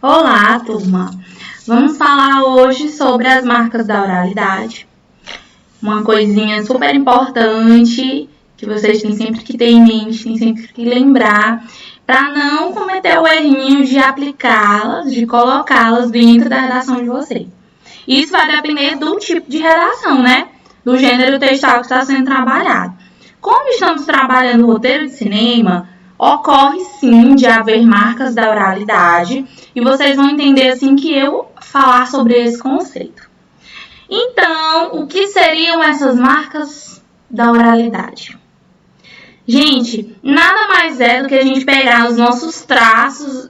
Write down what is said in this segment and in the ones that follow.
Olá, turma! Vamos falar hoje sobre as marcas da oralidade. Uma coisinha super importante que vocês têm sempre que ter em mente, têm sempre que lembrar, para não cometer o errinho de aplicá-las, de colocá-las dentro da redação de vocês. Isso vai depender do tipo de redação, né? Do gênero textual que está sendo trabalhado. Como estamos trabalhando roteiro de cinema, ocorre sim de haver marcas da oralidade e vocês vão entender assim que eu falar sobre esse conceito. Então, o que seriam essas marcas da oralidade? Gente, nada mais é do que a gente pegar os nossos traços,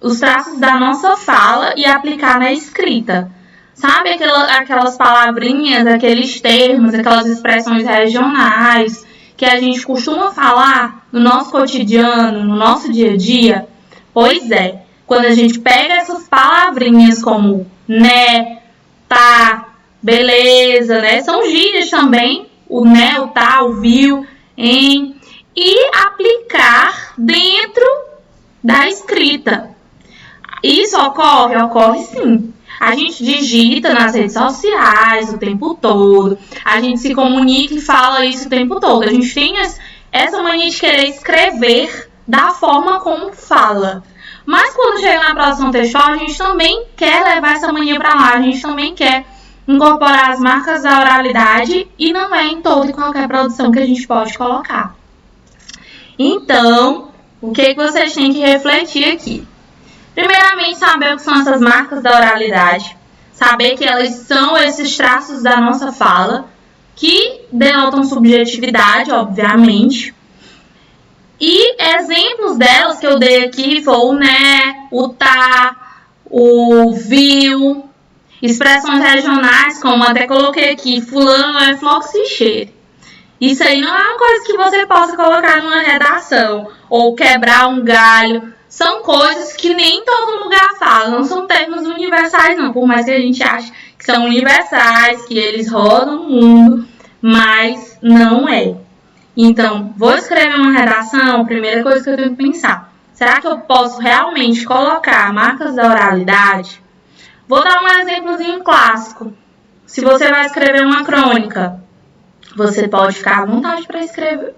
os traços da nossa fala e aplicar na escrita. Sabe aquelas palavrinhas, aqueles termos, aquelas expressões regionais que a gente costuma falar no nosso cotidiano, no nosso dia a dia? Pois é, quando a gente pega essas palavrinhas como né, tá, beleza, né? São gírias também, o né, o tá, o viu, em, e aplicar dentro da escrita. Isso ocorre? Ocorre sim. A gente digita nas redes sociais o tempo todo, a gente se comunica e fala isso o tempo todo. A gente tem essa mania de querer escrever da forma como fala. Mas quando chega na produção textual, a gente também quer levar essa mania para lá, a gente também quer incorporar as marcas da oralidade e não é em toda e qualquer produção que a gente pode colocar. Então, o que vocês têm que refletir aqui? Primeiramente, saber o que são essas marcas da oralidade, saber que elas são esses traços da nossa fala, que denotam subjetividade, obviamente. E exemplos delas que eu dei aqui foi o né, o tá, o viu, expressões regionais, como até coloquei aqui, fulano é fluxicheiro. Isso aí não é uma coisa que você possa colocar numa redação, ou quebrar um galho. São coisas que nem todo lugar fala, não são termos universais não, por mais que a gente ache que são universais, que eles rodam o mundo, mas não é. Então, vou escrever uma redação, a primeira coisa que eu tenho que pensar, será que eu posso realmente colocar marcas da oralidade? Vou dar um exemplozinho clássico. Se você vai escrever uma crônica, você pode ficar à vontade para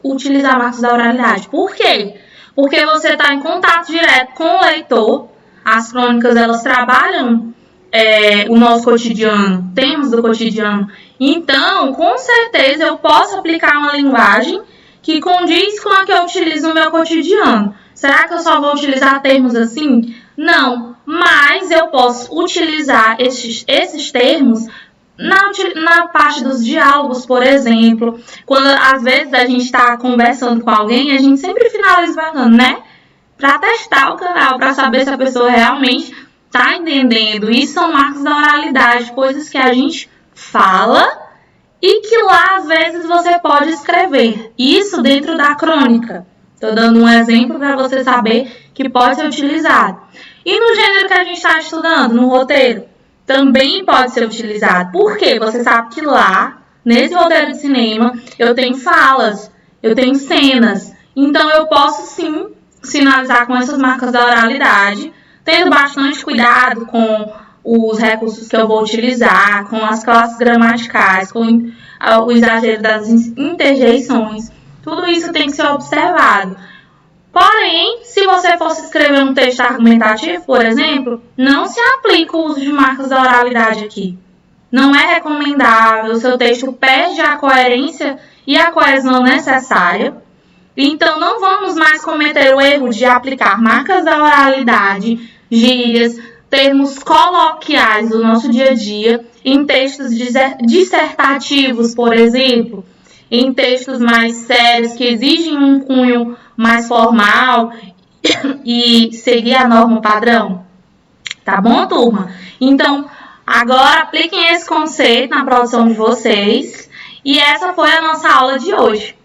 utilizar marcas da oralidade. Por quê? Porque você está em contato direto com o leitor. As crônicas, elas trabalham o nosso cotidiano, temas do cotidiano. Então, com certeza, eu posso aplicar uma linguagem que condiz com a que eu utilizo no meu cotidiano. Será que eu só vou utilizar termos assim? Não, mas eu posso utilizar esses termos na parte dos diálogos, por exemplo, quando às vezes a gente está conversando com alguém, a gente sempre finaliza falando, né? Para testar o canal, para saber se a pessoa realmente está entendendo. Isso são marcas da oralidade, coisas que a gente fala e que lá às vezes você pode escrever. Isso dentro da crônica. Estou dando um exemplo para você saber que pode ser utilizado. E no gênero que a gente está estudando, no roteiro, também pode ser utilizado. Por quê? Você sabe que lá, nesse roteiro de cinema, eu tenho falas, eu tenho cenas. Então, eu posso sim sinalizar com essas marcas da oralidade, tendo bastante cuidado com os recursos que eu vou utilizar, com as classes gramaticais, com o exagero das interjeições. Tudo isso tem que ser observado. Porém, se você fosse escrever um texto argumentativo, por exemplo, não se aplica o uso de marcas da oralidade aqui. Não é recomendável, o seu texto perde a coerência e a coesão necessária. Então, não vamos mais cometer o erro de aplicar marcas da oralidade, gírias, termos coloquiais do nosso dia a dia em textos dissertativos, por exemplo, em textos mais sérios que exigem um cunho mais formal e seguir a norma padrão. Tá bom, turma? Então, agora apliquem esse conceito na produção de vocês. E essa foi a nossa aula de hoje.